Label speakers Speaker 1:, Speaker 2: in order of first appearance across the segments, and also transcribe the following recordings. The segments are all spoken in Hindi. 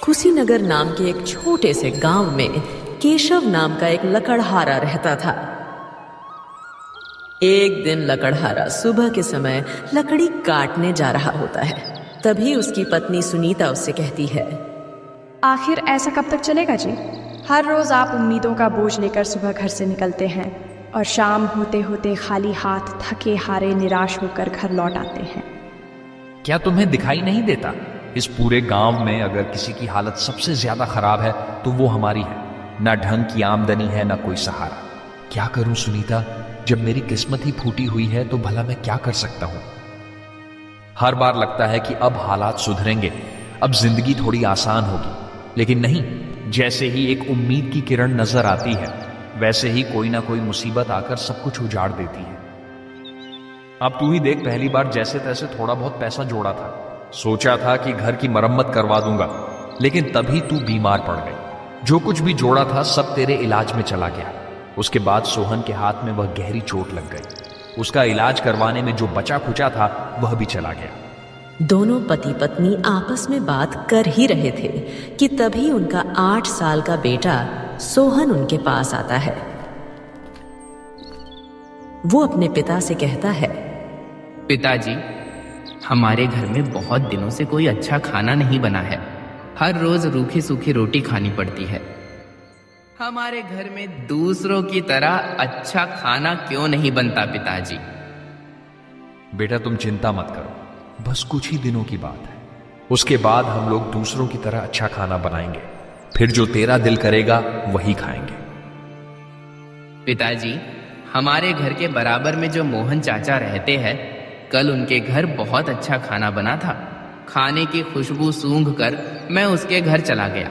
Speaker 1: कुशीनगर नाम के एक छोटे से गांव में केशव नाम का एक लकड़हारा रहता था। एक दिन लकड़हारा सुबह के समय लकड़ी काटने जा रहा होता है। तभी उसकी पत्नी सुनीता उससे कहती है,
Speaker 2: आखिर ऐसा कब तक चलेगा जी? हर रोज आप उम्मीदों का बोझ लेकर सुबह घर से निकलते हैं और शाम होते होते खाली हाथ थके हारे निराश होकर घर लौट आते हैं।
Speaker 3: क्या तुम्हें दिखाई नहीं देता? इस पूरे गांव में अगर किसी की हालत सबसे ज्यादा खराब है तो वो हमारी है। ना ढंग की आमदनी है, ना कोई सहारा। क्या करूं सुनीता, जब मेरी किस्मत ही फूटी हुई है तो भला मैं क्या कर सकता हूं? हर बार लगता है कि अब हालात सुधरेंगे, अब जिंदगी थोड़ी आसान होगी, लेकिन नहीं। जैसे ही एक उम्मीद की किरण नजर आती है, वैसे ही कोई ना कोई मुसीबत आकर सब कुछ उजाड़ देती है। अब तू ही देख, पहली बार जैसे तैसे थोड़ा बहुत पैसा जोड़ा था, सोचा था कि घर की मरम्मत करवा दूंगा, लेकिन तभी तू बीमार पड़ गई। जो कुछ भी जोड़ा था सब तेरे इलाज में चला गया। उसके बाद सोहन के हाथ में वह गहरी चोट लग गई। उसका इलाज करवाने में जो बचा खुचा था वह भी चला गया।
Speaker 1: दोनों पति पत्नी आपस में बात कर ही रहे थे कि तभी उनका 8 साल का बेटा सोहन उनके पास आता है। वो अपने पिता से कहता है,
Speaker 4: पिताजी, हमारे घर में बहुत दिनों से कोई अच्छा खाना नहीं बना है। हर रोज रूखी सूखी रोटी खानी पड़ती है। हमारे घर में दूसरों की तरह अच्छा खाना क्यों नहीं बनता पिताजी?
Speaker 3: बेटा तुम चिंता मत करो, बस कुछ ही दिनों की बात है। उसके बाद हम लोग दूसरों की तरह अच्छा खाना बनाएंगे, फिर जो तेरा दिल करेगा वही खाएंगे।
Speaker 4: पिताजी, हमारे घर के बराबर में जो मोहन चाचा रहते हैं, कल उनके घर बहुत अच्छा खाना बना था। खाने की खुशबू सूंघ कर मैं उसके घर चला गया,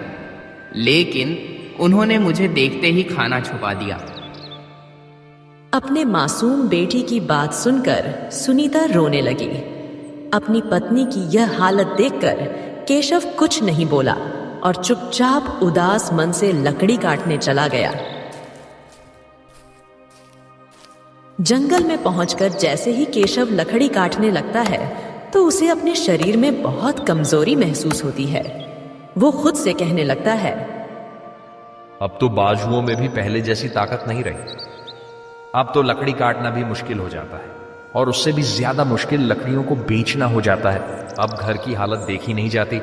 Speaker 4: लेकिन उन्होंने मुझे देखते ही खाना छुपा दिया।
Speaker 1: अपने मासूम बेटी की बात सुनकर सुनीता रोने लगी। अपनी पत्नी की यह हालत देखकर केशव कुछ नहीं बोला और चुपचाप उदास मन से लकड़ी काटने चला गया। जंगल में पहुंचकर जैसे ही केशव लकड़ी काटने लगता है तो उसे अपने शरीर में बहुत कमजोरी महसूस होती है। वो खुद से कहने लगता है,
Speaker 3: अब तो बाजुओं में भी पहले जैसी ताकत नहीं रही। अब तो लकड़ी काटना भी मुश्किल हो जाता है, और उससे भी ज्यादा मुश्किल लकड़ियों को बेचना हो जाता है। अब घर की हालत देखी नहीं जाती।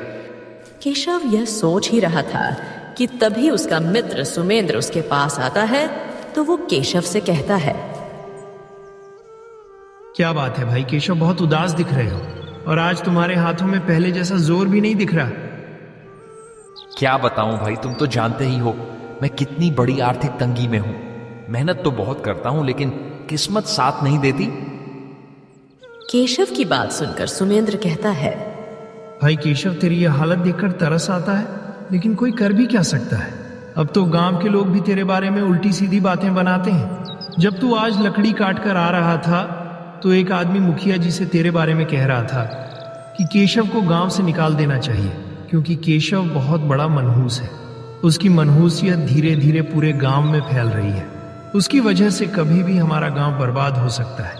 Speaker 1: केशव यह सोच ही रहा था कि तभी उसका मित्र सुमेंद्र उसके पास आता है। तो वो केशव से कहता है,
Speaker 5: क्या बात है भाई केशव, बहुत उदास दिख रहे हो, और आज तुम्हारे हाथों में पहले जैसा जोर भी नहीं दिख रहा।
Speaker 3: क्या बताऊं भाई, तुम तो जानते ही हो मैं कितनी बड़ी आर्थिक तंगी में हूं। मेहनत तो बहुत करता हूं, लेकिन किस्मत साथ नहीं देती।
Speaker 1: केशव की बात सुनकर सुमेंद्र कहता है,
Speaker 5: भाई केशव, तेरी यह हालत देखकर तरस आता है, लेकिन कोई कर भी क्या सकता है। अब तो गांव के लोग भी तेरे बारे में उल्टी सीधी बातें बनाते हैं। जब तू आज लकड़ी काट कर आ रहा था तो एक आदमी मुखिया जी से तेरे बारे में कह रहा था कि केशव को गांव से निकाल देना चाहिए, क्योंकि केशव बहुत बड़ा मनहूस है। उसकी मनहूसियत धीरे धीरे पूरे गांव में फैल रही है। उसकी वजह से कभी भी हमारा गांव बर्बाद हो सकता है।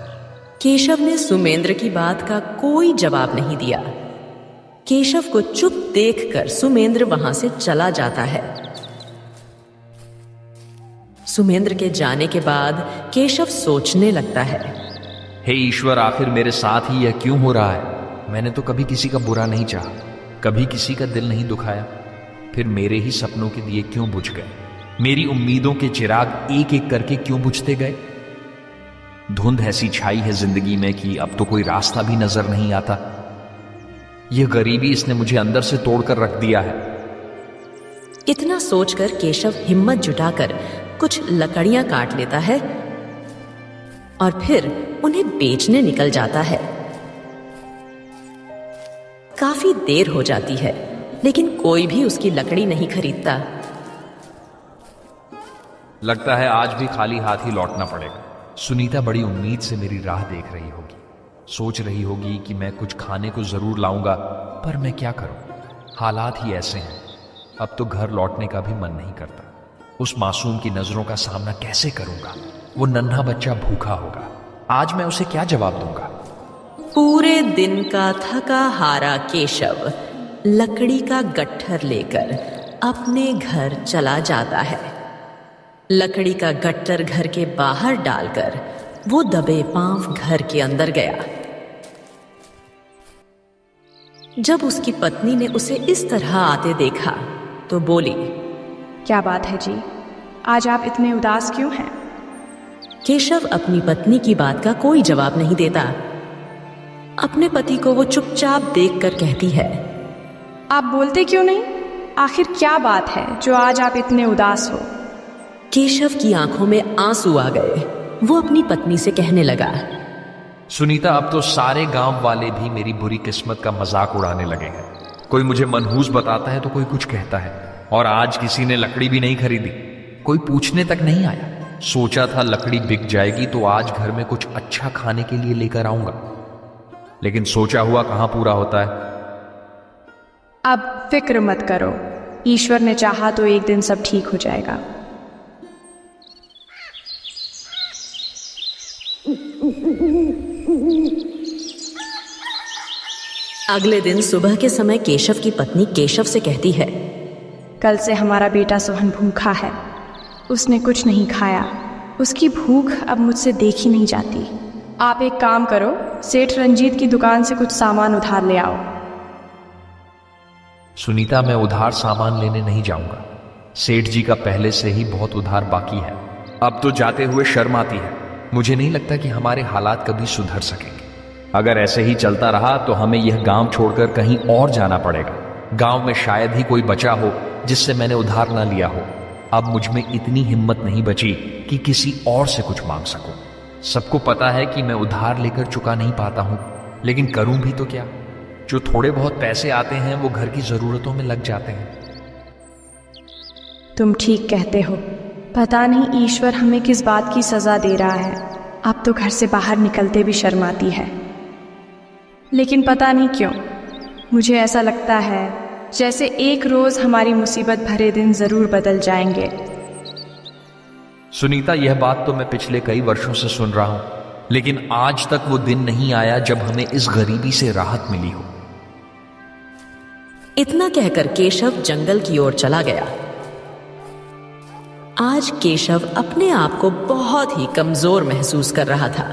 Speaker 1: केशव ने सुमेंद्र की बात का कोई जवाब नहीं दिया। केशव को चुप देखकर सुमेंद्र वहां से चला जाता है। सुमेंद्र के जाने के बाद केशव सोचने लगता है,
Speaker 3: हे ईश्वर, आखिर मेरे साथ ही यह क्यों हो रहा है? मैंने तो कभी किसी का बुरा नहीं चाहा, कभी किसी का दिल नहीं दुखाया, फिर मेरे ही सपनों के दिए क्यों बुझ गए? मेरी उम्मीदों के चिराग एक एक करके क्यों बुझते गए? धुंध ऐसी छाई है जिंदगी में कि अब तो कोई रास्ता भी नजर नहीं आता। यह गरीबी इसने मुझे अंदर से तोड़कर रख दिया है।
Speaker 1: इतना सोचकर केशव हिम्मत जुटाकर कुछ लकड़ियां काट लेता है और फिर उन्हें बेचने निकल जाता है। काफी देर हो जाती है, लेकिन कोई भी उसकी लकड़ी नहीं खरीदता।
Speaker 3: लगता है आज भी खाली हाथ ही लौटना पड़ेगा। सुनीता बड़ी उम्मीद से मेरी राह देख रही होगी, सोच रही होगी कि मैं कुछ खाने को जरूर लाऊंगा, पर मैं क्या करूं? हालात ही ऐसे हैं। अब तो घर लौटने का भी मन नहीं करता। उस मासूम की नजरों का सामना कैसे करूंगा? वो नन्हा बच्चा भूखा होगा, आज मैं उसे क्या जवाब दूंगा?
Speaker 1: पूरे दिन का थका हारा केशव लकड़ी का गट्ठर लेकर अपने घर चला जाता है। लकड़ी का गट्ठर घर के बाहर डालकर वो दबे पांव घर के अंदर गया। जब उसकी पत्नी ने उसे इस तरह आते देखा तो बोली,
Speaker 2: क्या बात है जी, आज आप इतने उदास क्यों हैं?
Speaker 1: केशव अपनी पत्नी की बात का कोई जवाब नहीं देता। अपने पति को वो चुपचाप देखकर कहती है,
Speaker 2: आप बोलते क्यों नहीं? आखिर क्या बात है जो आज आप इतने उदास हो?
Speaker 1: केशव की आंखों में आंसू आ गए। वो अपनी पत्नी से कहने लगा,
Speaker 3: सुनीता, अब तो सारे गांव वाले भी मेरी बुरी किस्मत का मजाक उड़ाने लगे हैं। कोई मुझे मनहूस बताता है तो कोई कुछ कहता है, और आज किसी ने लकड़ी भी नहीं खरीदी, कोई पूछने तक नहीं आया। सोचा था लकड़ी बिक जाएगी तो आज घर में कुछ अच्छा खाने के लिए लेकर आऊंगा, लेकिन सोचा हुआ कहां पूरा होता है।
Speaker 2: अब फिक्र मत करो, ईश्वर ने चाहा तो एक दिन सब ठीक हो जाएगा।
Speaker 1: अगले दिन सुबह के समय केशव की पत्नी केशव से कहती है,
Speaker 2: कल से हमारा बेटा सोहन भूखा है। उसने कुछ नहीं खाया। उसकी भूख अब मुझसे देखी नहीं जाती। आप एक काम करो, सेठ रंजीत की दुकान से कुछ सामान उधार ले आओ।
Speaker 3: सुनीता, मैं उधार सामान लेने नहीं जाऊंगा। सेठ जी का पहले से ही बहुत उधार बाकी है। अब तो जाते हुए शर्म आती है। मुझे नहीं लगता कि हमारे हालात कभी सुधर सकेंगे। अगर ऐसे ही चलता रहा तो हमें यह गांव छोड़कर कहीं और जाना पड़ेगा। गांव में शायद ही कोई बचा हो जिससे मैंने उधार ना लिया हो। अब मुझ में इतनी हिम्मत नहीं बची कि किसी और से कुछ मांग सकूं। सबको पता है कि मैं उधार लेकर चुका नहीं पाता हूं, लेकिन करूं भी तो क्या? जो थोड़े बहुत पैसे आते हैं वो घर की जरूरतों में लग जाते हैं।
Speaker 2: तुम ठीक कहते हो। पता नहीं ईश्वर हमें किस बात की सजा दे रहा है। अब तो घर से बाहर निकलते भी शर्म आती है। लेकिन पता नहीं क्यों मुझे ऐसा लगता है जैसे एक रोज हमारी मुसीबत भरे दिन जरूर बदल जाएंगे।
Speaker 3: सुनीता, यह बात तो मैं पिछले कई वर्षों से सुन रहा हूं, लेकिन आज तक वो दिन नहीं आया जब हमें इस गरीबी से राहत मिली हो।
Speaker 1: इतना कहकर केशव जंगल की ओर चला गया। आज केशव अपने आप को बहुत ही कमजोर महसूस कर रहा था।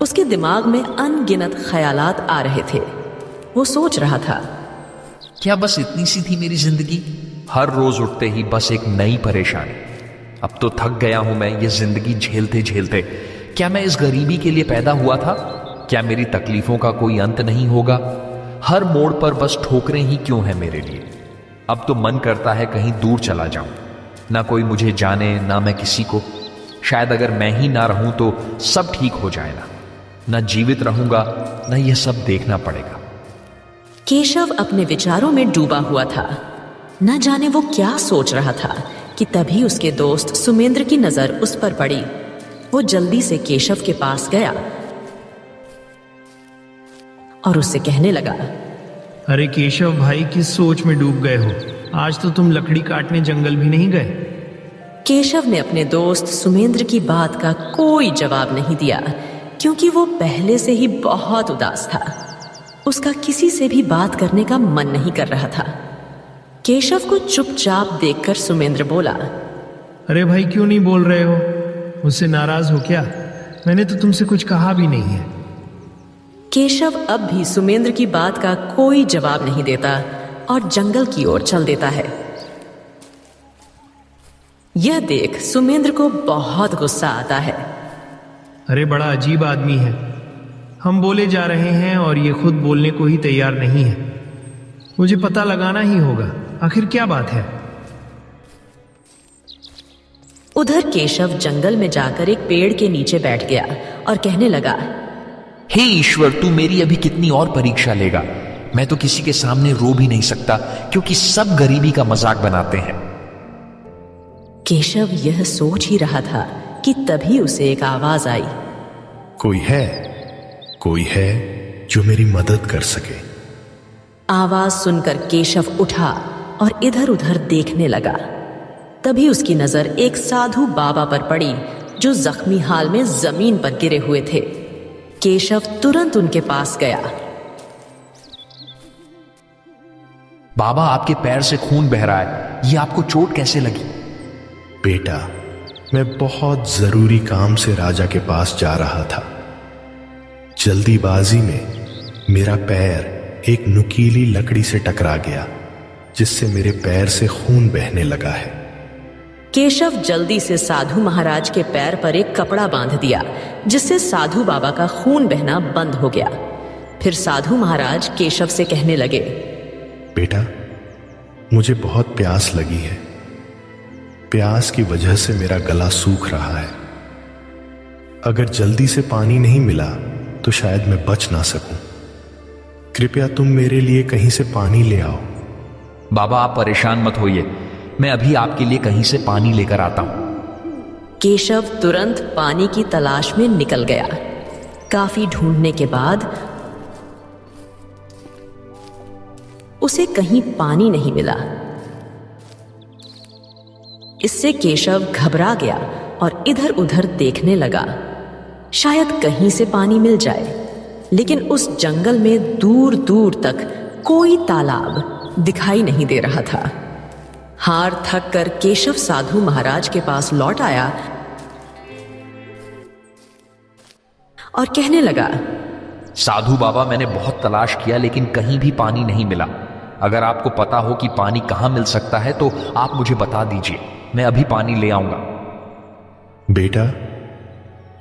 Speaker 1: उसके दिमाग में अनगिनत ख्यालात आ रहे थे। वो सोच रहा था,
Speaker 3: क्या बस इतनी सी थी मेरी जिंदगी? हर रोज उठते ही बस एक नई परेशानी। अब तो थक गया हूं मैं ये जिंदगी झेलते झेलते। क्या मैं इस गरीबी के लिए पैदा हुआ था? क्या मेरी तकलीफों का कोई अंत नहीं होगा? हर मोड़ पर बस ठोकरें ही क्यों हैं मेरे लिए? अब तो मन करता है कहीं दूर चला जाऊं, ना कोई मुझे जाने ना मैं किसी को। शायद अगर मैं ही ना रहूं तो सब ठीक हो जाए ना जीवित रहूंगा ना यह सब देखना पड़ेगा।
Speaker 1: केशव अपने विचारों में डूबा हुआ था। न जाने वो क्या सोच रहा था कि तभी उसके दोस्त सुमेंद्र की नजर उस पर पड़ी। वो जल्दी से केशव के पास गया और उससे कहने लगा,
Speaker 5: अरे केशव भाई, किस सोच में डूब गए हो? आज तो तुम लकड़ी काटने जंगल भी नहीं गए।
Speaker 1: केशव ने अपने दोस्त सुमेंद्र की बात का कोई जवाब नहीं दिया, क्योंकि वो पहले से ही बहुत उदास था। उसका किसी से भी बात करने का मन नहीं कर रहा था। केशव को चुपचाप देखकर सुमेंद्र बोला,
Speaker 5: अरे भाई, क्यों नहीं बोल रहे हो? मुझसे नाराज हो क्या? मैंने तो तुमसे कुछ कहा भी नहीं है।
Speaker 1: केशव अब भी सुमेंद्र की बात का कोई जवाब नहीं देता और जंगल की ओर चल देता है। यह देख सुमेंद्र को बहुत गुस्सा आता है।
Speaker 5: अरे बड़ा अजीब आदमी है। हम बोले जा रहे हैं और ये खुद बोलने को ही तैयार नहीं है। मुझे पता लगाना ही होगा, आखिर क्या बात है।
Speaker 1: उधर केशव जंगल में जाकर एक पेड़ के नीचे बैठ गया और कहने लगा,
Speaker 3: हे ईश्वर, तू मेरी अभी कितनी और परीक्षा लेगा? मैं तो किसी के सामने रो भी नहीं सकता, क्योंकि सब गरीबी का मजाक बनाते हैं।
Speaker 1: केशव यह सोच ही रहा था कि तभी उसे एक आवाज आई,
Speaker 6: कोई है जो मेरी मदद कर सके।
Speaker 1: आवाज सुनकर केशव उठा और इधर उधर देखने लगा। तभी उसकी नजर एक साधु बाबा पर पड़ी जो जख्मी हाल में जमीन पर गिरे हुए थे। केशव तुरंत उनके पास गया।
Speaker 3: बाबा, आपके पैर से खून बह रहा है, ये आपको चोट कैसे लगी?
Speaker 6: बेटा, मैं बहुत जरूरी काम से राजा के पास जा रहा था। जल्दीबाजी में मेरा पैर एक नुकीली लकड़ी से टकरा गया, जिससे मेरे पैर से खून बहने लगा है।
Speaker 1: केशव जल्दी से साधु महाराज के पैर पर एक कपड़ा बांध दिया, जिससे साधु बाबा का खून बहना बंद हो गया। फिर साधु महाराज केशव से कहने लगे,
Speaker 6: बेटा, मुझे बहुत प्यास लगी है। प्यास की वजह से मेरा गला सूख रहा है। अगर जल्दी से पानी नहीं मिला तो शायद मैं बच ना सकूं। कृपया तुम मेरे लिए कहीं से पानी ले आओ।
Speaker 3: बाबा, आप परेशान मत होइए, मैं अभी आपके लिए कहीं से पानी लेकर आता हूं।
Speaker 1: केशव तुरंत पानी की तलाश में निकल गया। काफी ढूंढने के बाद उसे कहीं पानी नहीं मिला। इससे केशव घबरा गया और इधर उधर देखने लगा, शायद कहीं से पानी मिल जाए। लेकिन उस जंगल में दूर दूर तक कोई तालाब दिखाई नहीं दे रहा था। हार थक कर केशव साधु महाराज के पास लौट आया और कहने लगा,
Speaker 3: साधु बाबा, मैंने बहुत तलाश किया लेकिन कहीं भी पानी नहीं मिला। अगर आपको पता हो कि पानी कहां मिल सकता है तो आप मुझे बता दीजिए, मैं अभी पानी ले आऊंगा।
Speaker 6: बेटा,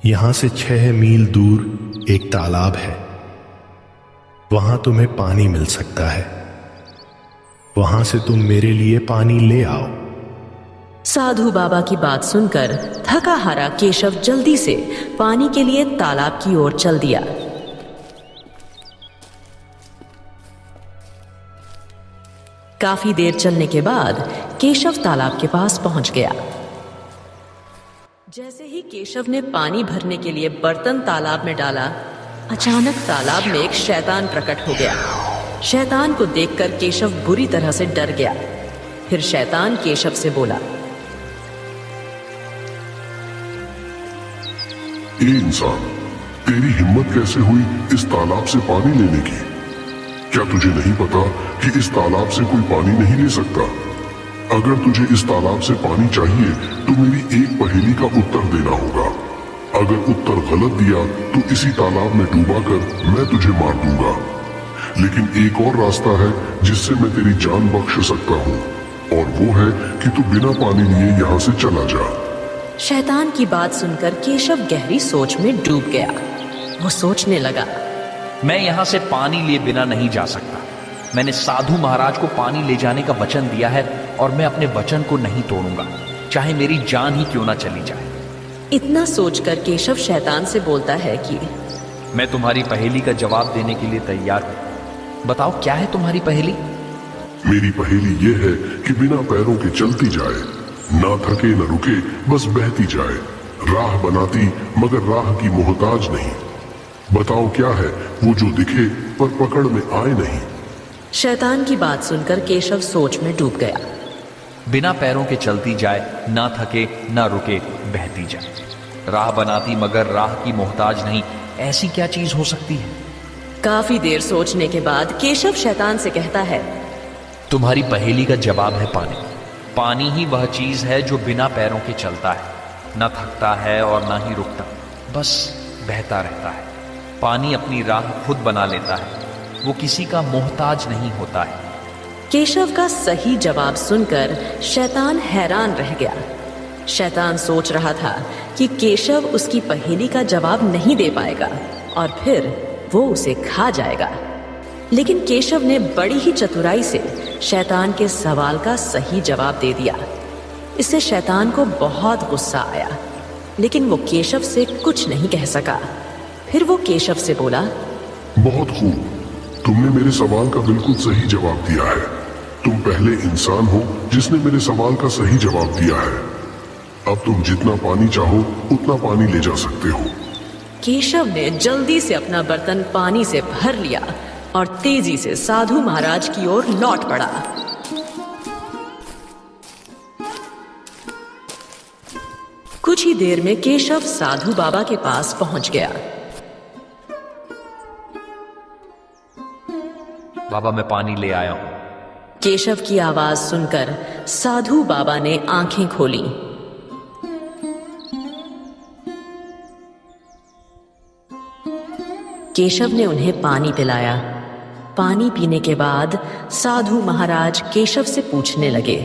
Speaker 6: यहां से 6 मील दूर एक तालाब है। वहां तुम्हें पानी मिल सकता है। वहां से तुम मेरे लिए पानी ले आओ।
Speaker 1: साधु बाबा की बात सुनकर थका हारा केशव जल्दी से पानी के लिए तालाब की ओर चल दिया। काफी देर चलने के बाद केशव तालाब के पास पहुंच गया। जैसे ही केशव ने पानी भरने के लिए बर्तन तालाब में डाला, अचानक तालाब में एक शैतान प्रकट हो गया। शैतान को देखकर केशव बुरी तरह से डर गया। फिर शैतान केशव से बोला,
Speaker 7: ए इंसान, तेरी हिम्मत कैसे हुई इस तालाब से पानी लेने की? क्या तुझे नहीं पता कि इस तालाब से कोई पानी नहीं ले सकता? अगर तुझे इस तालाब से पानी चाहिए तो मेरी एक पहेली का उत्तर देना होगा। अगर उत्तर गलत दिया तो इसी तालाब में डूबा कर मैं तुझे मार दूंगा। लेकिन एक और रास्ता है जिससे मैं तेरी जान बख्श सकता हूँ, और वो है कि तू बिना पानी लिए यहाँ से चला जा।
Speaker 1: शैतान की बात सुनकर केशव गहरी सोच में डूब गया। वो सोचने लगा,
Speaker 3: मैं यहां से पानी लिए बिना नहीं जा सकता। मैंने साधु महाराज को पानी ले जाने का वचन दिया है और मैं अपने वचन को नहीं तोड़ूंगा, चाहे मेरी जान ही क्यों ना चली जाए।
Speaker 1: इतना सोचकर केशव शैतान से बोलता है कि
Speaker 3: मैं तुम्हारी पहेली का जवाब देने के लिए तैयार हूं। बताओ, क्या है तुम्हारी पहेली?
Speaker 7: मेरी पहेली ये है कि बिना पैरों के चलती जाए, ना थके न रुके, बस बहती जाए, राह बनाती मगर राह की मोहताज नहीं। बताओ क्या है वो जो दिखे पर पकड़ में आए नहीं।
Speaker 1: शैतान की बात सुनकर केशव सोच में डूब गया।
Speaker 3: बिना पैरों के चलती जाए, ना थके ना रुके, बहती जाए, राह बनाती मगर राह की मोहताज नहीं, ऐसी क्या चीज हो सकती है?
Speaker 1: काफी देर सोचने के बाद केशव शैतान से कहता है,
Speaker 3: तुम्हारी पहेली का जवाब है पानी। पानी ही वह चीज है जो बिना पैरों के चलता है, ना थकता है और ना ही रुकता, बस बहता रहता है। पानी अपनी राह खुद बना लेता है, वो किसी का मोहताज नहीं होता है।
Speaker 1: केशव का सही जवाब सुनकर शैतान हैरान रह गया। शैतान सोच रहा था कि केशव उसकी पहेली का जवाब नहीं दे पाएगा और फिर वो उसे खा जाएगा। लेकिन केशव ने बड़ी ही चतुराई से शैतान के सवाल का सही जवाब दे दिया। इससे शैतान को बहुत गुस्सा आया, लेकिन वो केशव से कुछ नहीं कह सका। फिर वो केशव से बोला,
Speaker 7: बहुत खूब, तुमने मेरे सवाल का बिल्कुल सही जवाब दिया है। तुम पहले इंसान हो जिसने मेरे सवाल का सही जवाब दिया है। अब तुम जितना पानी चाहो उतना पानी ले जा सकते हो।
Speaker 1: केशव ने जल्दी से अपना बर्तन पानी से भर लिया और तेजी से साधु महाराज की ओर लौट पड़ा। कुछ ही देर में केशव साधु बाबा के पास पहुंच गया।
Speaker 3: बाबा, मैं पानी ले आया हूं।
Speaker 1: केशव की आवाज सुनकर साधु बाबा ने आंखें खोली। केशव ने उन्हें पानी पिलाया। पानी पीने के बाद साधु महाराज केशव से पूछने लगे,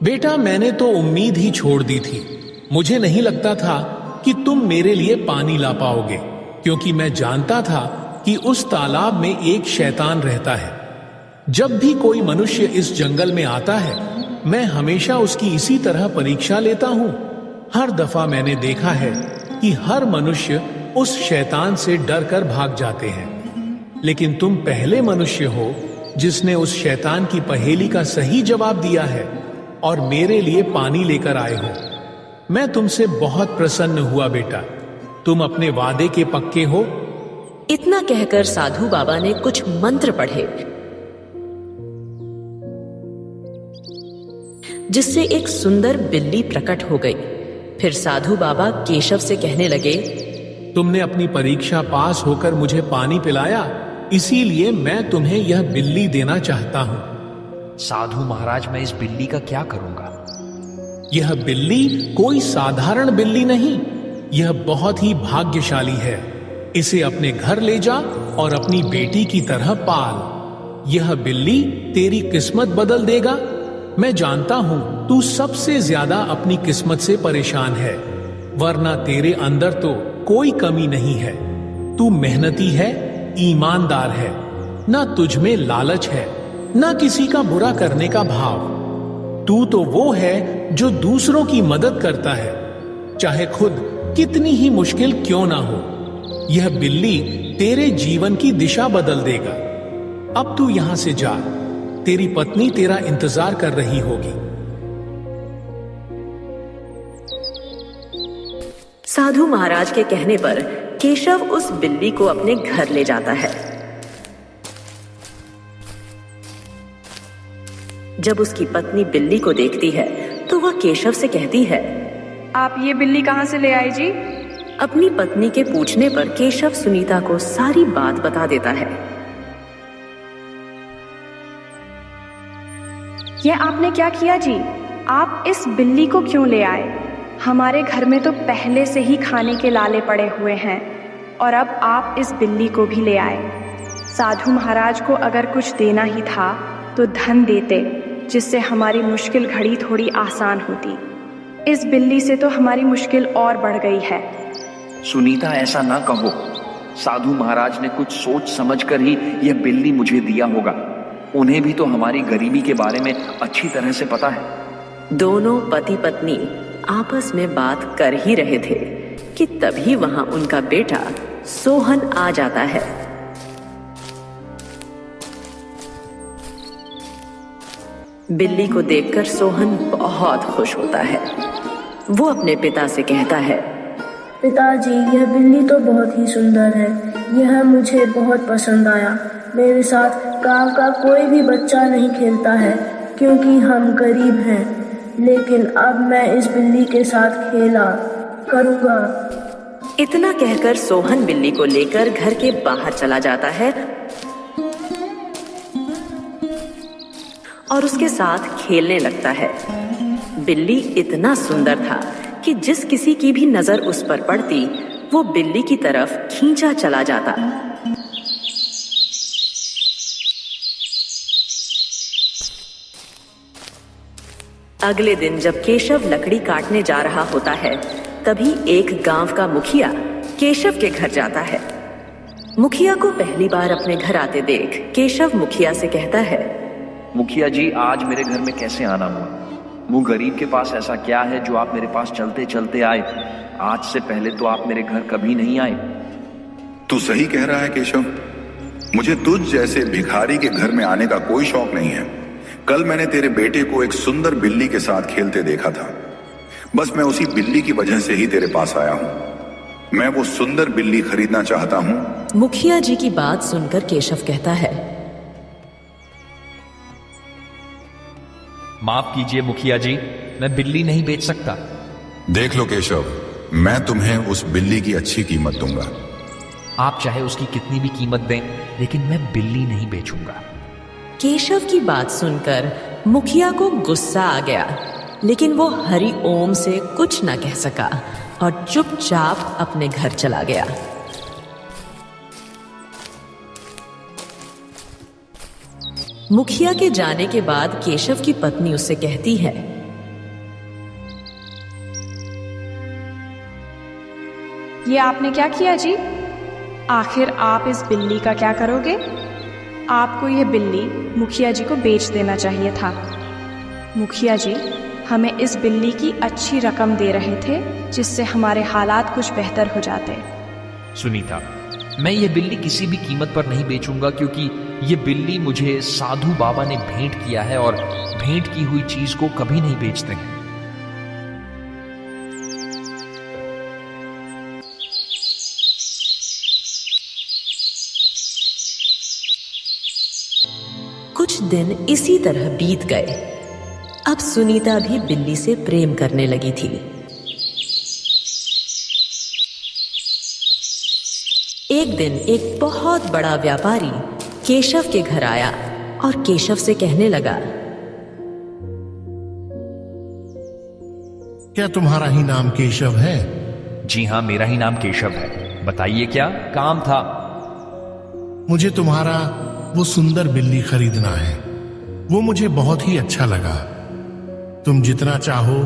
Speaker 5: बेटा, मैंने तो उम्मीद ही छोड़ दी थी। मुझे नहीं लगता था कि तुम मेरे लिए पानी ला पाओगे, क्योंकि मैं जानता था कि उस तालाब में एक शैतान रहता है। जब भी कोई मनुष्य इस जंगल में आता है, मैं हमेशा उसकी इसी तरह परीक्षा लेता हूं। हर दफा मैंने देखा है कि हर मनुष्य उस शैतान से डर कर भाग जाते हैं, लेकिन तुम पहले मनुष्य हो जिसने उस शैतान की पहेली का सही जवाब दिया है और मेरे लिए पानी लेकर आए हो। मैं तुमसे बहुत प्रसन्न हुआ बेटा। तुम अपने वादे के पक्के हो?
Speaker 1: इतना कहकर साधु बाबा ने कुछ मंत्र पढ़े, जिससे एक सुंदर बिल्ली प्रकट हो गई। फिर साधु बाबा केशव से कहने लगे,
Speaker 5: तुमने अपनी परीक्षा पास होकर मुझे पानी पिलाया, इसीलिए मैं तुम्हें यह बिल्ली देना चाहता हूं।
Speaker 3: साधु महाराज, मैं इस बिल्ली का क्या करूंगा?
Speaker 5: यह बिल्ली कोई साधारण बिल्ली नहीं, यह बहुत ही भाग्यशाली है। इसे अपने घर ले जा और अपनी बेटी की तरह पाल। यह बिल्ली तेरी किस्मत बदल देगा। मैं जानता हूं तू सबसे ज्यादा अपनी किस्मत से परेशान है, वरना तेरे अंदर तो कोई कमी नहीं है। तू मेहनती है, ईमानदार है, ना तुझ में लालच है, ना किसी का बुरा करने का भाव। तू तो वो है जो दूसरों की मदद करता है, चाहे खुद कितनी ही मुश्किल क्यों ना हो। यह बिल्ली तेरे जीवन की दिशा बदल देगा। अब तू यहां से जा, तेरी पत्नी तेरा इंतजार कर रही होगी।
Speaker 1: साधु महाराज के कहने पर केशव उस बिल्ली को अपने घर ले जाता है। जब उसकी पत्नी बिल्ली को देखती है तो वह केशव से कहती है,
Speaker 2: आप ये बिल्ली कहां से ले आए जी?
Speaker 1: अपनी पत्नी के पूछने पर केशव सुनीता को सारी बात बता देता है।
Speaker 2: यह आपने क्या किया जी? आप इस बिल्ली को क्यों ले आए? हमारे घर में तो पहले से ही खाने के लाले पड़े हुए हैं और अब आप इस बिल्ली को भी ले आए। साधु महाराज को अगर कुछ देना ही था तो धन देते, जिससे हमारी मुश्किल घड़ी थोड़ी आसान होती। इस बिल्ली से तो हमारी मुश्किल और बढ़ गई है।
Speaker 3: सुनीता, ऐसा ना कहो। साधु महाराज ने कुछ सोच समझ कर ही यह बिल्ली मुझे दिया होगा। उन्हें भी तो हमारी गरीबी के बारे में अच्छी तरह से पता है।
Speaker 1: दोनों पति पत्नी आपस में बात कर ही रहे थे कि तभी वहां उनका बेटा सोहन आ जाता है। बिल्ली को देखकर सोहन बहुत खुश होता है। वो अपने पिता से कहता है,
Speaker 8: पिताजी, यह बिल्ली तो बहुत ही सुंदर है। यह मुझे बहुत पसंद आया। मेरे साथ गांव का कोई भी बच्चा नहीं खेलता है क्योंकि हम गरीब हैं, लेकिन अब मैं इस बिल्ली के साथ खेला करूंगा।
Speaker 1: इतना कहकर सोहन बिल्ली को लेकर घर के बाहर चला जाता है और उसके साथ खेलने लगता है। बिल्ली इतना सुंदर था कि जिस किसी की भी नजर उस पर पड़ती, वो बिल्ली की तरफ खींचा चला जाता। अगले दिन जब केशव लकड़ी काटने जा रहा होता है, तभी एक गांव का मुखिया केशव के घर जाता है। मुखिया को पहली बार अपने घर आते देख केशव मुखिया से कहता है,
Speaker 3: मुखिया जी, आज मेरे घर में कैसे आना हुआ? वो गरीब के पास ऐसा क्या है जो आप मेरे पास चलते चलते आए? आज से पहले तो आप मेरे घर कभी नहीं आए।
Speaker 9: तू सही कह रहा है केशव। मुझे तुझ जैसे भिखारी के घर में आने का कोई शौक नहीं है। कल मैंने तेरे बेटे को एक सुंदर बिल्ली के साथ खेलते देखा था। बस मैं उसी बिल्ली की वजह से ही तेरे पास आया हूं। मैं वो सुंदर बिल्ली खरीदना चाहता हूं।
Speaker 1: मुखिया जी की बात सुनकर केशव कहता है,
Speaker 3: माफ कीजिए मुखिया जी, मैं बिल्ली नहीं बेच सकता।
Speaker 9: देख लो केशव, मैं तुम्हें उस बिल्ली की अच्छी कीमत दूंगा।
Speaker 3: आप चाहे उसकी कितनी भी कीमत दें, लेकिन मैं बिल्ली नहीं बेचूंगा।
Speaker 1: केशव की बात सुनकर मुखिया को गुस्सा आ गया, लेकिन वो हरि ओम से कुछ न कह सका और चुपचाप अपने घर चला गया। मुखिया के जाने के बाद केशव की पत्नी उससे कहती है,
Speaker 2: ये आपने क्या किया जी? आखिर आप इस बिल्ली का क्या करोगे? आपको यह बिल्ली मुखिया जी को बेच देना चाहिए था। मुखिया जी हमें इस बिल्ली की अच्छी रकम दे रहे थे, जिससे हमारे हालात कुछ बेहतर हो जाते।
Speaker 3: सुनीता, मैं ये बिल्ली किसी भी कीमत पर नहीं बेचूंगा, क्योंकि ये बिल्ली मुझे साधु बाबा ने भेंट किया है और भेंट की हुई चीज को कभी नहीं बेचते हैं।
Speaker 1: कुछ दिन इसी तरह बीत गए। अब सुनीता भी बिल्ली से प्रेम करने लगी थी। एक दिन एक बहुत बड़ा व्यापारी केशव के घर आया और केशव से कहने लगा,
Speaker 10: क्या तुम्हारा ही नाम केशव है?
Speaker 3: जी हाँ, मेरा ही नाम केशव है। बताइए क्या काम था?
Speaker 10: मुझे तुम्हारा वो सुंदर बिल्ली खरीदना है। वो मुझे बहुत ही अच्छा लगा। तुम जितना चाहो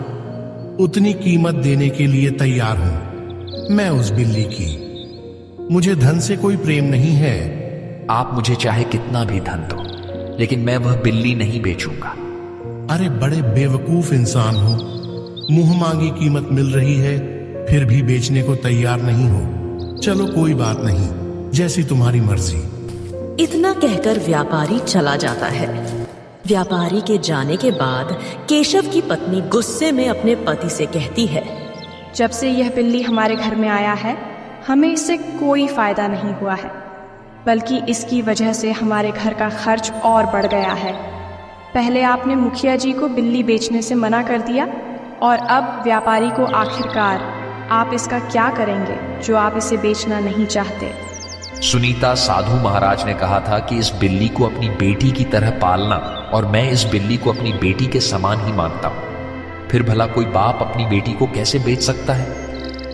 Speaker 10: उतनी कीमत देने के लिए तैयार हूं मैं उस बिल्ली की। मुझे धन से कोई प्रेम नहीं है।
Speaker 3: आप मुझे चाहे कितना भी धन दो, लेकिन मैं वह बिल्ली नहीं बेचूंगा।
Speaker 10: अरे बड़े बेवकूफ इंसान हो। मुंह मांगी कीमत मिल रही है, फिर भी बेचने को तैयार नहीं हो। चलो कोई बात नहीं, जैसी तुम्हारी मर्जी।
Speaker 1: इतना कहकर व्यापारी चला जाता है। व्यापारी के जाने के बाद केशव की पत्नी गुस्से में अपने पति से कहती है,
Speaker 2: जब से यह बिल्ली हमारे घर में आया है, हमें इससे कोई फायदा नहीं हुआ है, बल्कि इसकी वजह से हमारे घर का खर्च और बढ़ गया है। पहले आपने मुखिया जी को बिल्ली बेचने से मना कर दिया, और अब व्यापारी को आखिरकार आप इसका क्या करेंगे जो आप इसे बेचना नहीं चाहते?
Speaker 3: सुनीता, साधु महाराज ने कहा था कि इस बिल्ली को अपनी बेटी की तरह पालना, और मैं इस बिल्ली को अपनी बेटी के समान ही मानता हूं। फिर भला कोई बाप अपनी बेटी को कैसे बेच सकता है?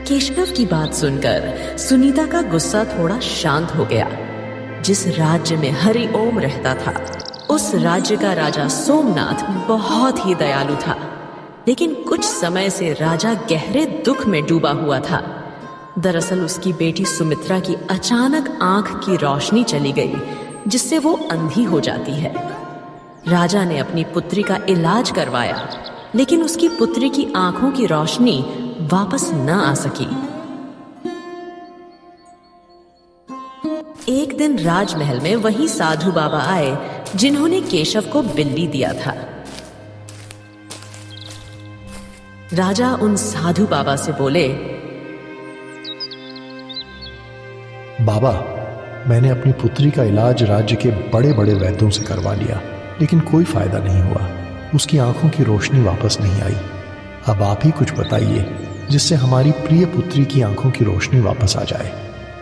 Speaker 1: केशव की बात सुनकर सुनीता का गुस्सा थोड़ा शांत हो गया। जिस राज्य में हरि ओम रहता था, उस राज्य का राजा सोमनाथ बहुत ही दयालु था, लेकिन कुछ समय से राजा गहरे दुख में डूबा हुआ था। दरअसल उसकी बेटी सुमित्रा की अचानक आंख की रोशनी चली गई, जिससे वो अंधी हो जाती है। राजा ने अपनी पुत्री का इलाज करवाया, लेकिन उसकी पुत्री की आंखों की रोशनी वापस न आ सकी। एक दिन राजमहल में वही साधु बाबा आए जिन्होंने केशव को बिल्ली दिया था। राजा उन साधु बाबा से बोले,
Speaker 6: बाबा, मैंने अपनी पुत्री का इलाज राज्य के बड़े बड़े वैद्यों से करवा लिया, लेकिन कोई फायदा नहीं हुआ। उसकी आंखों की रोशनी वापस नहीं आई। अब आप ही कुछ बताइए जिससे हमारी प्रिय पुत्री की आंखों की रोशनी वापस आ जाए।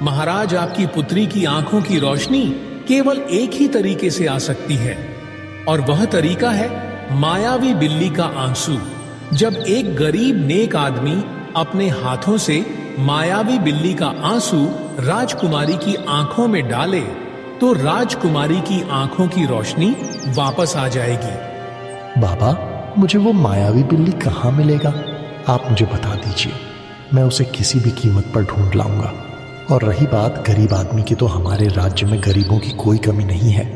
Speaker 5: महाराज, आपकी पुत्री की आंखों की रोशनी केवल एक ही तरीके से आ सकती है, और वह तरीका है मायावी बिल्ली का आंसू। जब एक गरीब नेक आदमी अपने हाथों से मायावी बिल्ली का आंसू राजकुमारी की आंखों में डाले, तो राजकुमारी की आंखों की रोशनी वापस आ जाएगी।
Speaker 6: बाबा, मुझे वो मायावी बिल्ली कहाँ मिलेगा? आप मुझे बता दीजिए, मैं उसे किसी भी कीमत पर ढूंढ लाऊंगा। और रही बात गरीब आदमी की, तो हमारे राज्य में गरीबों की कोई कमी नहीं है।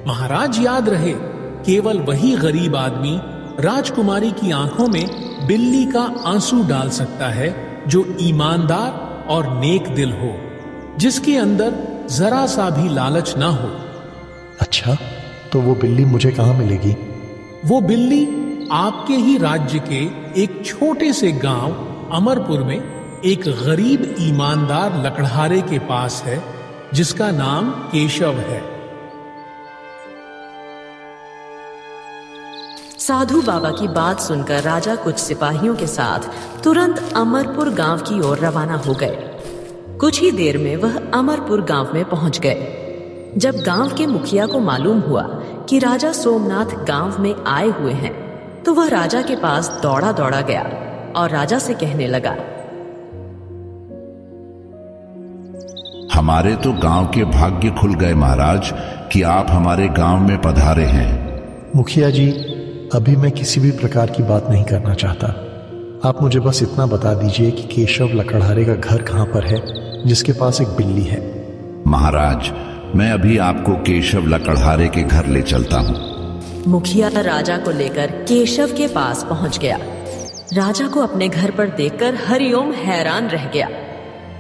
Speaker 5: महाराज, याद रहे, केवल वही गरीब आदमी राजकुमारी की आंखों में बिल्ली का आंसू डाल सकता है जो ईमानदार और नेक दिल हो, जिसके अंदर जरा सा भी लालच ना हो।
Speaker 6: अच्छा, तो वो बिल्ली मुझे कहाँ मिलेगी?
Speaker 5: वो बिल्ली आपके ही राज्य के एक छोटे से गांव अमरपुर में एक गरीब ईमानदार लकड़हारे के पास है, जिसका नाम केशव है।
Speaker 1: साधु बाबा की बात सुनकर राजा कुछ सिपाहियों के साथ तुरंत अमरपुर गांव की ओर रवाना हो गए। कुछ ही देर में वह अमरपुर गांव में पहुंच गए। जब गांव के मुखिया को मालूम हुआ कि राजा सोमनाथ गांव में आए हुए हैं, तो वह राजा के पास दौड़ा दौड़ा गया और राजा से कहने लगा,
Speaker 11: हमारे तो गांव के भाग्य खुल गए महाराज कि आप हमारे गांव में पधारे हैं।
Speaker 6: मुखिया जी, अभी मैं किसी भी प्रकार की बात नहीं करना चाहता। आप मुझे बस इतना बता दीजिए कि केशव लकड़हारे का घर कहाँ पर है जिसके पास एक बिल्ली है।
Speaker 11: महाराज, मैं अभी आपको केशव लकड़हारे के घर ले चलता हूँ।
Speaker 1: मुखिया राजा को लेकर केशव के पास पहुंच गया। राजा को अपने घर पर देखकर हरिओम हैरान रह गया।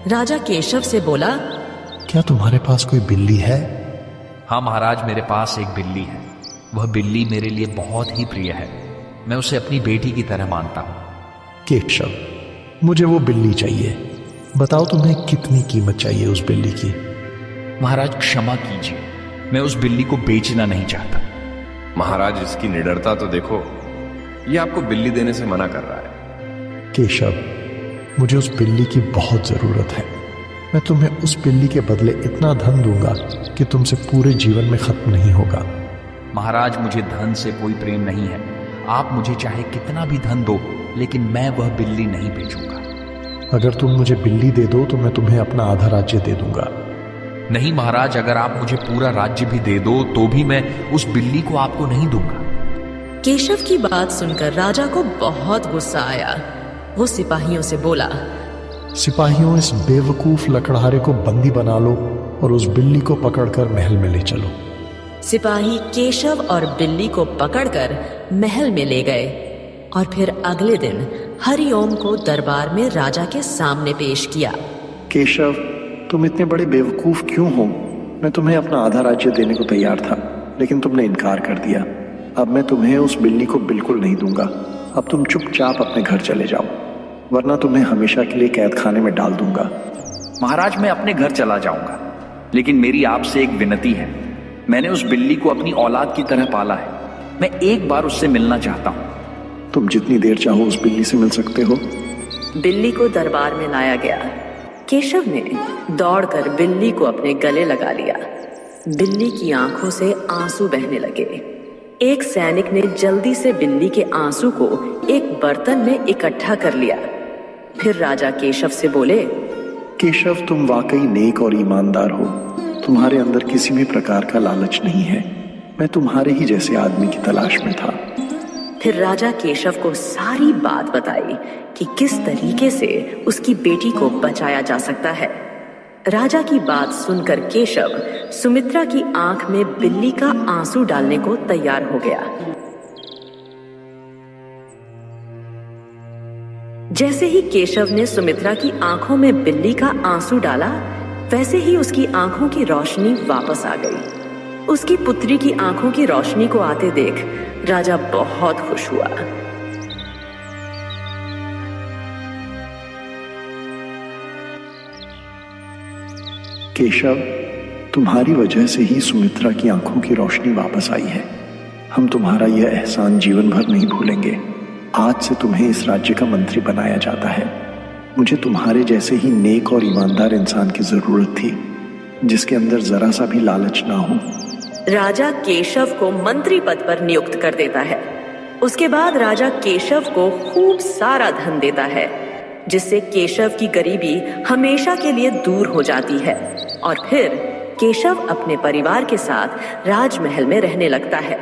Speaker 1: राजा केशव से बोला,
Speaker 6: क्या तुम्हारे पास कोई बिल्ली है?
Speaker 3: हाँ महाराज, मेरे पास एक बिल्ली है। वह बिल्ली मेरे लिए बहुत ही प्रिय है। मैं उसे अपनी बेटी की तरह मानता हूँ।
Speaker 6: केशव, मुझे वो बिल्ली चाहिए। बताओ तुम्हें कितनी कीमत चाहिए उस बिल्ली की?
Speaker 3: महाराज क्षमा कीजिए, मैं उस बिल्ली को बेचना नहीं चाहता।
Speaker 12: महाराज, इसकी निडरता तो देखो, ये आपको बिल्ली देने से मना कर रहा है।
Speaker 6: केशव, मुझे उस बिल्ली की बहुत जरूरत है। मैं तुम्हें उस बिल्ली के बदले इतना धन दूंगा कि तुमसे पूरे जीवन में खत्म नहीं होगा।
Speaker 3: महाराज, मुझे धन से कोई प्रेम नहीं है। आप मुझे चाहे कितना भी धन दो, लेकिन मैं वह बिल्ली नहीं बेचूंगा।
Speaker 6: अगर तुम मुझे बिल्ली दे दो तो मैं तुम्हें अपना आधा राज्य दे दूंगा।
Speaker 3: नहीं महाराज, अगर आप मुझे पूरा राज्य भी दे दो तो भी मैं उस बिल्ली को आपको नहीं दूंगा।
Speaker 1: केशव की बात सुनकर राजा को बहुत गुस्सा आया। वो सिपाहियों से बोला,
Speaker 6: सिपाहियों, इस बेवकूफ लकड़हारे को बंदी बना लो और उस बिल्ली को पकड़कर महल में ले चलो।
Speaker 1: सिपाही केशव और बिल्ली को पकड़कर महल में ले गए और फिर अगले दिन हरिओम को दरबार में राजा के सामने पेश किया।
Speaker 6: केशव, तुम इतने बड़े बेवकूफ क्यों हो? मैं तुम्हें अपना आधा राज्य देने को तैयार था, लेकिन तुमने इनकार कर दिया। अब मैं तुम्हें उस बिल्ली को बिल्कुल नहीं दूंगा। अब तुम चुपचाप अपने घर चले जाओ, वरना तुम्हें हमेशा के लिए कैद खाने में डाल दूंगा।
Speaker 3: महाराज, मैं अपने घर चला जाऊंगा, लेकिन मेरी आपसे एक विनती है। मैंने उस बिल्ली को अपनी औलाद की तरह पाला है। मैं एक बार उससे मिलना चाहता हूँ।
Speaker 6: तुम जितनी देर चाहो उस बिल्ली से मिल सकते हो।
Speaker 1: बिल्ली को दरबार में लाया गया। केशव ने दौड़कर बिल्ली को अपने गले लगा लिया। बिल्ली की आंखों से आंसू बहने लगे। एक सैनिक ने जल्दी से बिल्ली के आंसू को एक बर्तन में इकट्ठा कर लिया। फिर राजा केशव से बोले,
Speaker 6: केशव, तुम वाकई नेक और ईमानदार हो। तुम्हारे अंदर किसी भी प्रकार का लालच नहीं है। मैं तुम्हारे ही जैसे आदमी की तलाश में था।
Speaker 1: फिर राजा केशव को सारी बात बताई कि किस तरीके से उसकी बेटी को बचाया जा सकता है। राजा की बात सुनकर केशव सुमित्रा की आंख में बिल्ली का आंसू डालने को तैयार हो गया। जैसे ही केशव ने सुमित्रा की आंखों में बिल्ली का आंसू डाला, वैसे ही उसकी आंखों की रोशनी वापस आ गई। उसकी पुत्री की आंखों की रोशनी को आते देख राजा बहुत खुश हुआ।
Speaker 6: केशव, तुम्हारी वजह से ही सुमित्रा की आंखों की रोशनी वापस आई है। हम तुम्हारा यह एहसान जीवन भर नहीं भूलेंगे। आज से तुम्हें इस राज्य का मंत्री बनाया जाता है। मुझे तुम्हारे जैसे ही नेक और ईमानदार इंसान की जरूरत थी, जिसके अंदर जरा सा भी लालच ना हो।
Speaker 1: राजा केशव को मंत्री पद पर नियुक्त कर देता है। उसके बाद राजा केशव को खूब सारा धन देता है, जिससे केशव की गरीबी हमेशा के लिए दूर हो जाती है और फिर केशव अपने परिवार के साथ राजमहल में रहने लगता है।